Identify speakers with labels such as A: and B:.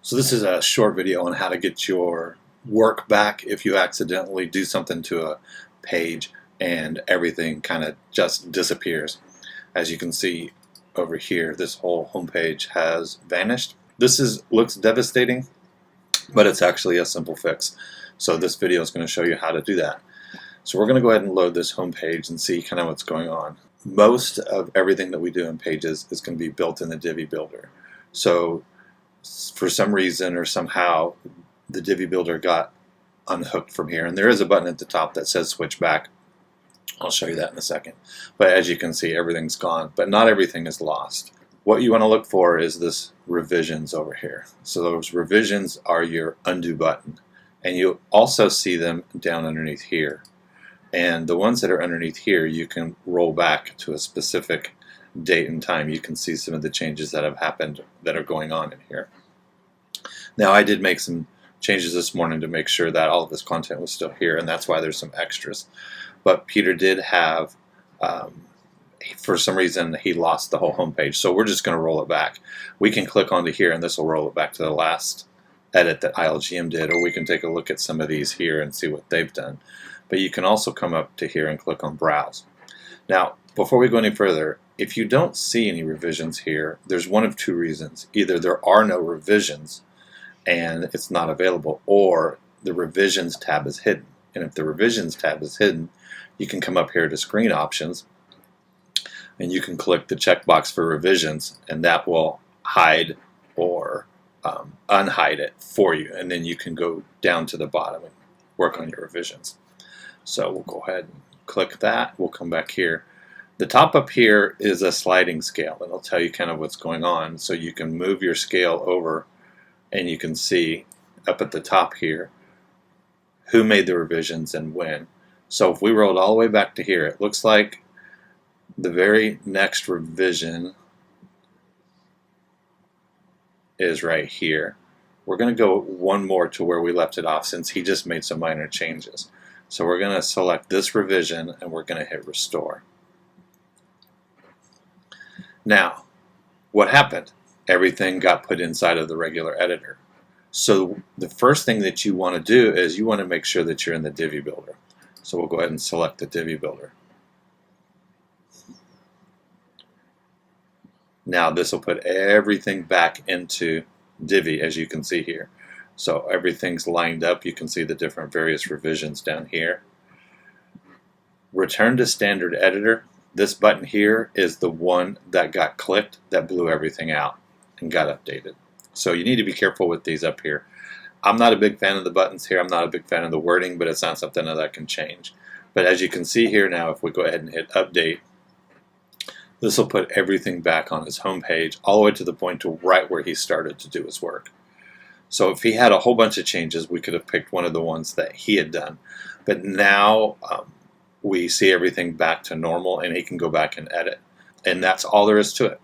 A: So this is a short video on how to get your work back if you accidentally do something to a page and everything kind of just disappears. As you can see over here, this whole homepage has vanished. This looks devastating, but it's actually a simple fix. So this video is going to show you how to do that. So we're going to go ahead and load this homepage and see kind of what's going on. Most of everything that we do in Pages is going to be built in the Divi builder. So for some reason or somehow the Divi builder got unhooked from here, and there is a button at the top that says switch back. I'll show you that in a second. But as you can see, everything's gone, but not everything is lost. What you want to look for is this revisions over here. So those revisions are your undo button, and you also see them down underneath here. And the ones that are underneath here, you can roll back to a specific date and time. You can see some of the changes that have happened that are going on in here. Now, I did make some changes this morning to make sure that all of this content was still here, and that's why there's some extras. But Peter did have, for some reason, he lost the whole homepage. So we're just going to roll it back. We can click onto here, and this will roll it back to the last edit that ILGM did, or we can take a look at some of these here and see what they've done. But you can also come up to here and click on Browse. Now, before we go any further, if you don't see any revisions here, there's one of two reasons. Either there are no revisions and it's not available, or the revisions tab is hidden. And if the revisions tab is hidden, you can come up here to screen options and you can click the checkbox for revisions, and that will hide or unhide it for you. And then you can go down to the bottom and work on your revisions. So we'll go ahead and click that. We'll come back here. The top up here is a sliding scale. It'll tell you kind of what's going on. So you can move your scale over and you can see up at the top here who made the revisions and when. So if we rolled all the way back to here, it looks like the very next revision is right here. We're going to go one more to where we left it off since he just made some minor changes. So we're going to select this revision and we're going to hit restore. Now, what happened? Everything got put inside of the regular editor. So the first thing that you want to do is you want to make sure that you're in the Divi builder. So we'll go ahead and select the Divi builder. Now this will put everything back into Divi, as you can see here. So everything's lined up. You can see the different various revisions down here. Return to standard editor. This button here is the one that got clicked that blew everything out and got updated. So you need to be careful with these up here. I'm not a big fan of the buttons here. I'm not a big fan of the wording, but it's not something that can change. But as you can see here now, if we go ahead and hit update, this will put everything back on his home page all the way to the point to right where he started to do his work. So if he had a whole bunch of changes, we could have picked one of the ones that he had done. But now we see everything back to normal and he can go back and edit. And that's all there is to it.